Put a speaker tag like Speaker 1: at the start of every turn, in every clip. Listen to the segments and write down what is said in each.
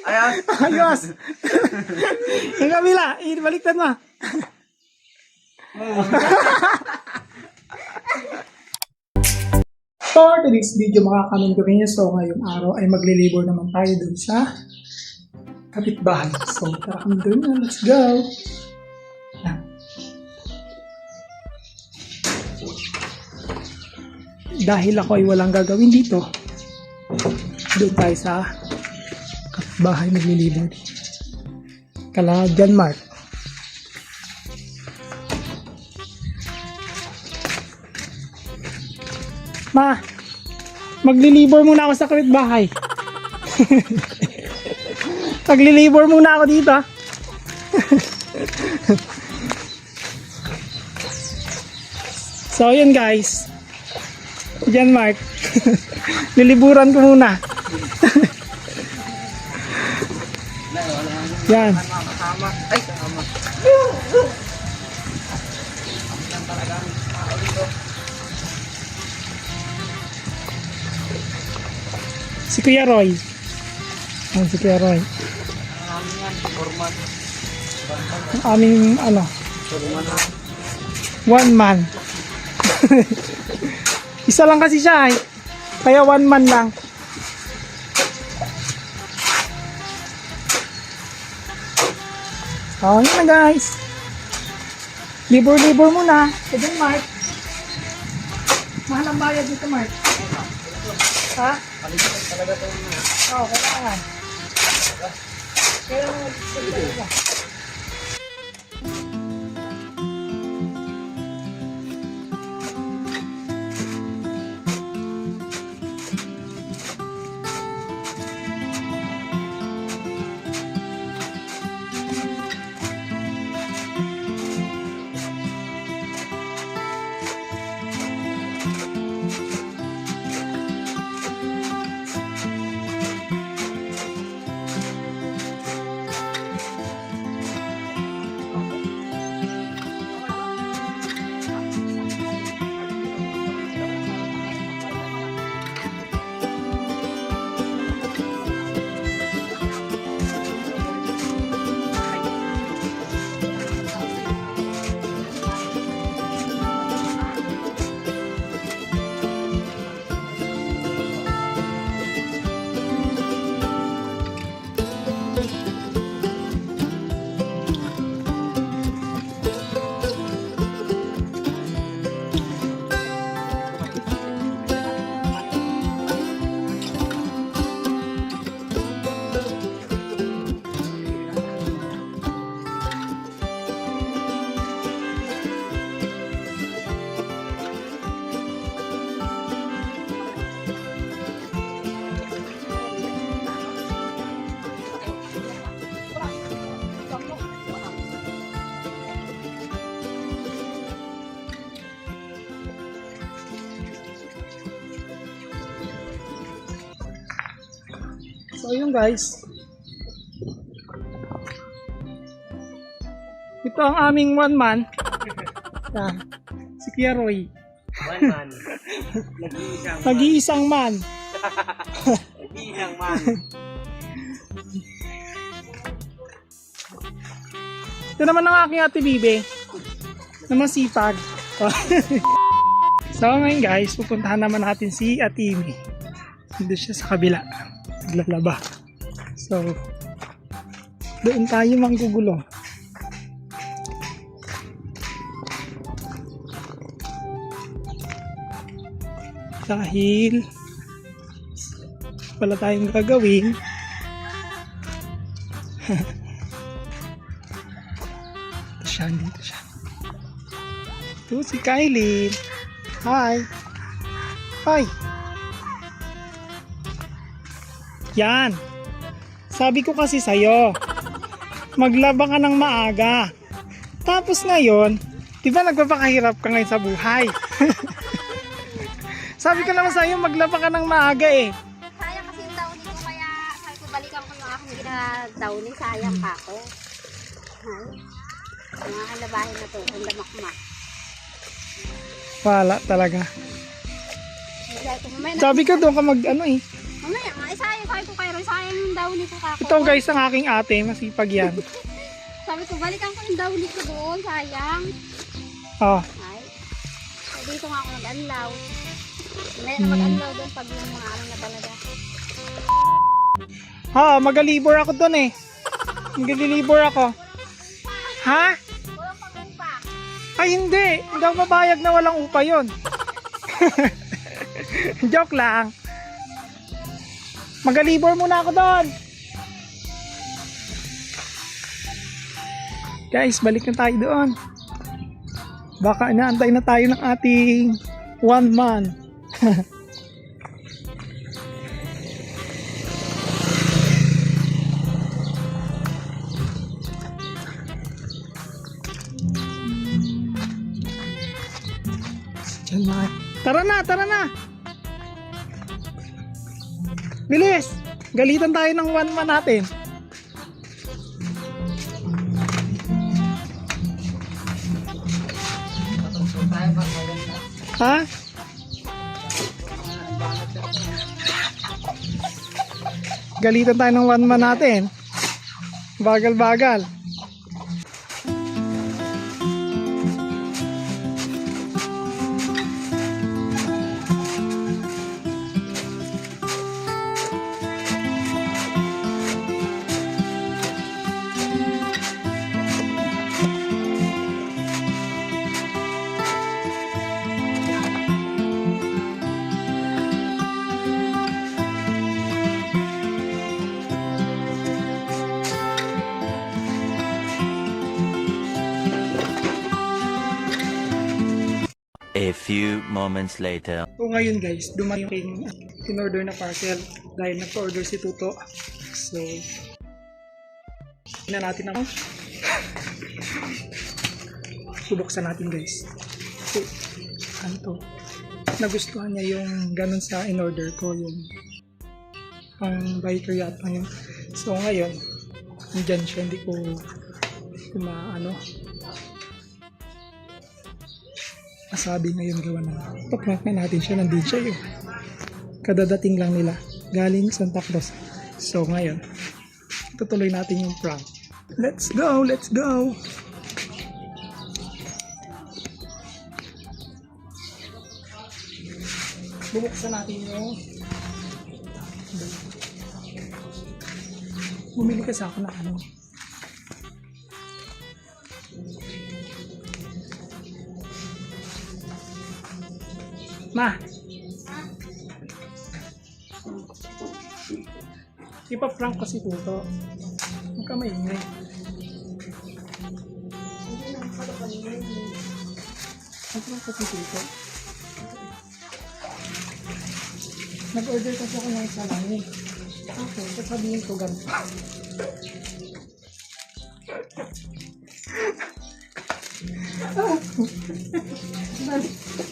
Speaker 1: Ayos.
Speaker 2: Ayos. Yung kabila, baliktad mo. For today's video, makakamin ko rin. So, ngayong araw ay maglilibor naman tayo dun sa kapitbahay. So, tara kami dun na. Let's go! Yan. Dahil ako ay walang gagawin dito, doon tayo sa kapitbahay maglilibor. Kala John Mark. Ma, maglilibor muna ako sa kapitbahay. Maglilibor muna ako dito. So, yun guys. John Mark. Liliburan ko muna. Yan.
Speaker 1: Ay, kasama.
Speaker 2: Si Kuya Roy. Yan, si Kuya Roy. Ang aming ano, one man. Isa lang kasi siya eh. Kaya one man lang. Oh, yun na guys. Libor-libor muna. Ito Mark. Mahal ang bayad dito Mark. Ha?
Speaker 1: Talaga ito.
Speaker 2: Oo, kailangan. Kailangan talaga. So yun guys. Ito ang aming one man. Yan. Si Kuya Roy.
Speaker 1: One man.
Speaker 2: Nag-iisang man.
Speaker 1: Nag-iisang man.
Speaker 2: Ito naman ang aking ate Bibe. Na masipag. So ngayon guys, pupuntahan naman natin si Ate Amy. Doon siya sa kabila. Naglalaba. So, doon tayo manggugulo. Dahil wala tayong gagawin. Dito siya, dito siya. Ito si Kylie. Hi. Hi. Yan. Sabi ko kasi sa'yo, maglaba ka ng maaga. Tapos ngayon, di ba nagpapakahirap ka ngayon sa buhay? Sabi ko naman sa'yo, maglaba ka ng maaga eh.
Speaker 3: Sayang kasi yung downy ko, kaya sabi ko balikan ko yung aking ginadowny. Sayang pa ako. Mga halabahin na to, ang lamakmak.
Speaker 2: Wala talaga.
Speaker 3: Sabi ko, mamaya na.
Speaker 2: Sabi ko doon ka mag ano eh.
Speaker 3: Mamaya nga, sayang. Sabi ko kayo, sayang yung downy ko kako.
Speaker 2: Ito guys ang aking ate, masipag yan.
Speaker 3: Sabi ko, balikan ko yung downy ko doon, sayang.
Speaker 2: Oh,
Speaker 3: Ay, so, dito nga ako nag-anlaw. Mamaya na mag-anlaw doon pag yung mga ano na talaga.
Speaker 2: magalibor ako doon eh. Magalilibor ako. Ha?
Speaker 3: Walang pag-umpa.
Speaker 2: Ay hindi, hindi ako mabayag na walang upa yon. Joke lang. Magalibor muna ako doon. Guys, balik na tayo doon. Baka inaantay na tayo ng ating 1 man. Diyan na. Tara na, tara na. Bilis. Galitan tayo ng 1 man natin. Ha? Galitan tayo ng 1 man natin. Bagal-bagal.
Speaker 4: A few moments later.
Speaker 2: So ngayon guys, dumating yung in-order na parcel dahil nag-order si Tuto. So, na natin ako. Subuksan natin guys. So, ano to? Nagustuhan niya yung ganun sa in-order ko, yung pang biker yata yun. So ngayon, nandyan siya, hindi ko maano. Masabi ngayon gawa na. Paprank na natin siya, nandun siya yun. Kadadating lang nila. Galing Santa Cruz. So ngayon, tutuloy natin yung prank. Let's go! Let's go! Bubuksan natin yung bumili kasi ako na ano. Ma! Ipa-prank kasi Tuto. Huwag ka maingay. Ipa-prank kasi Tuto. Nag-order kasi ako ng isa lang eh. Okay, sasabihin ko ganito.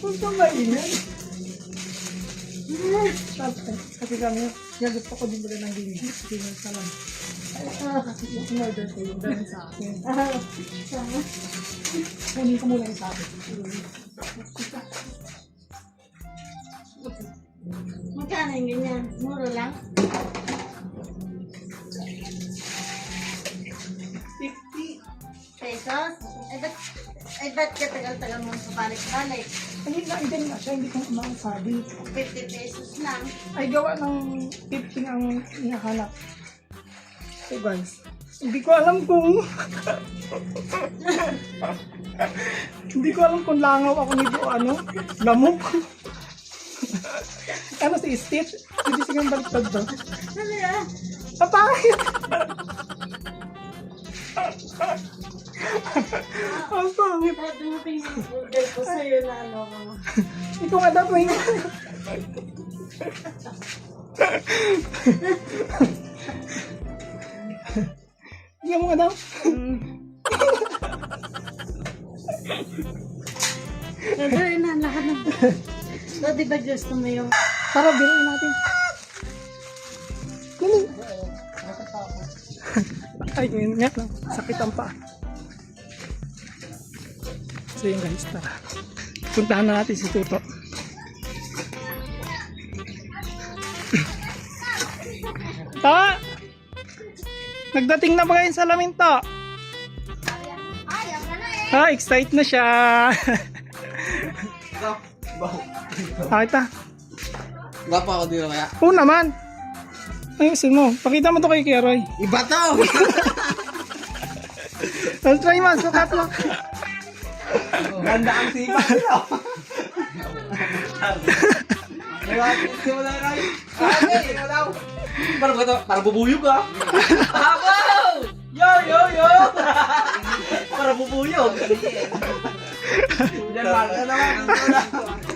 Speaker 2: Huwag ka maingay. Kasi kami, gusto ko din ng ginigit. Kasi yung salam. Kasi yung order ko yung dahil sa akin. Kunin ko muna yung sa akin.
Speaker 3: Magkano yung ganyan? Muro lang?
Speaker 2: 50.
Speaker 3: Pesos? Ay ba't ka tagal-tagal mo pabalik-balik?
Speaker 2: Ayun na, din na siya, hindi ko makasabi.
Speaker 3: 50 pesos lang.
Speaker 2: Ay gawa ng 15 ang hinahanap. So guys, hindi ko alam kung hindi ko alam kung langaw ako nito o ano, lamok. Ano si Stitch? Hindi sigang baliktad ba?
Speaker 3: Ano yan?
Speaker 2: Papayat! Ang pangit.
Speaker 3: Dumating yung order ko sa'yo na ano ko.
Speaker 2: Ikaw nga daw may Ikaw mo nga daw?
Speaker 3: Order na lahat ng... So, di ba gusto mo yung...
Speaker 2: Tara, biruin natin. Galing. Ay, yun nga lang. Sakit ang paa. So yun guys, tara. Puntahan na natin si Tuto. Ta! Nagdating na ba kayo sa salamin to?
Speaker 3: Ayaw ka na eh.
Speaker 2: Excited na siya. Pakita.
Speaker 1: Gapa ako dito kaya.
Speaker 2: Oo naman. Ayusin mo. Pakita mo to kay Keroy.
Speaker 1: Iba to!
Speaker 2: I'll try mo. Sukat mo.
Speaker 1: Ganda ang sipa nila. Simula na rin. Simula. Para bubuyog ah. Habaw! Yo! Para bubuyog. Diyan ba? Ano naman?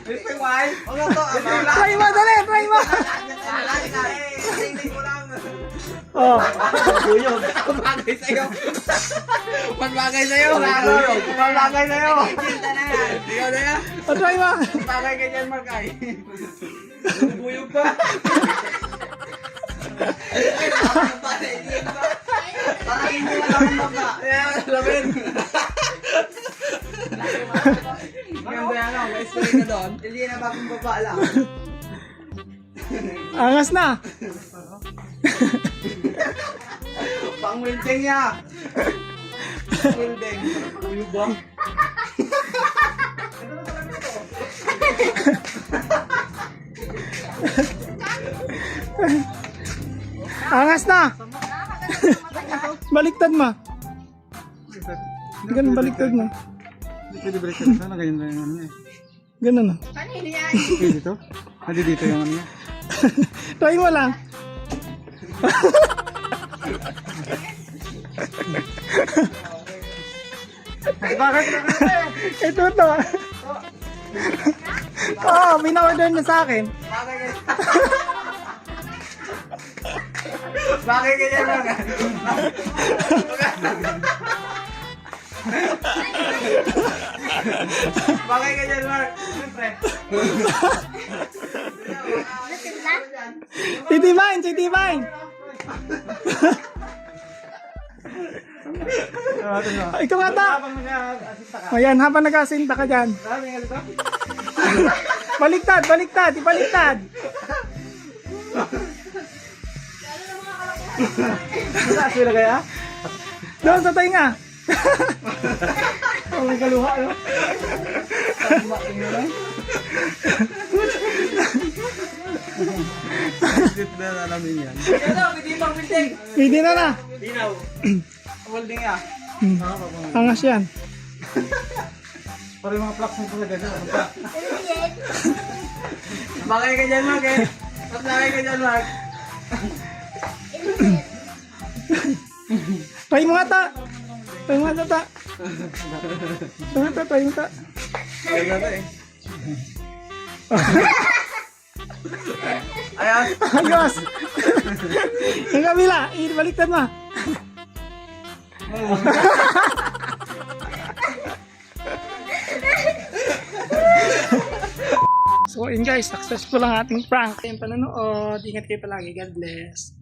Speaker 1: Ito yung wine. O nga to.
Speaker 2: Try mo. Dali. Try mo.
Speaker 1: Tingin ko lang.
Speaker 2: Oh.
Speaker 1: Bubuyog. Pagpagay sa'yo. Pagpagay sa'yo. Pagpagay sa'yo. Ikaw na yan.
Speaker 2: Try mo.
Speaker 1: Pagpagay ka dyan, Markay. Bubuyog pa. Parang hindi mo lang baba. Lamin. Ganda yan ako. May spray ka doon. Hindi na bakong baba lang.
Speaker 2: Angas na.
Speaker 1: Pang wilding ya. Wilding. Bubuyog ba?
Speaker 2: Angas na. Baliktad mo. Ganun, baliktad mo.
Speaker 5: Pwede baliktad sana, ganyan lang yung ano niya.
Speaker 2: Ganun na.
Speaker 3: Kanino yan?
Speaker 5: Pwede dito? Hadi dito yung ano niya.
Speaker 2: Try mo lang.
Speaker 5: Bakit?
Speaker 2: Ito to. Oh, pina-order niya sa akin.
Speaker 1: Bakit ganyan lang? Bakit ganyan lang? Siyempre.
Speaker 2: Titibain. Ikaw nga ta. Ayan, habang nag-asinta ka dyan. Baliktad. Ibaliktad.
Speaker 5: Sila kaya?
Speaker 2: Doon sa tainga. Oh, may kaluha, no?
Speaker 5: Dito na alamin yan.
Speaker 1: Hindi pang wilding.
Speaker 2: Hindi na.
Speaker 1: Dinaw. Wilding ah.
Speaker 2: Angas yan.
Speaker 5: Para yung mga plugs nito sa ganda.
Speaker 1: Bakit ganyan, Mark eh? Bakit ganyan, Mark?
Speaker 2: Try mo nga ta. Try mo ta.
Speaker 1: Ganyan na eh. Ayan.
Speaker 2: Ayos. Ang kabila. Ibaliktad mo. So, yun guys. Successful ang ating prank. Kayong panonood. Ingat kayo palagi. God bless.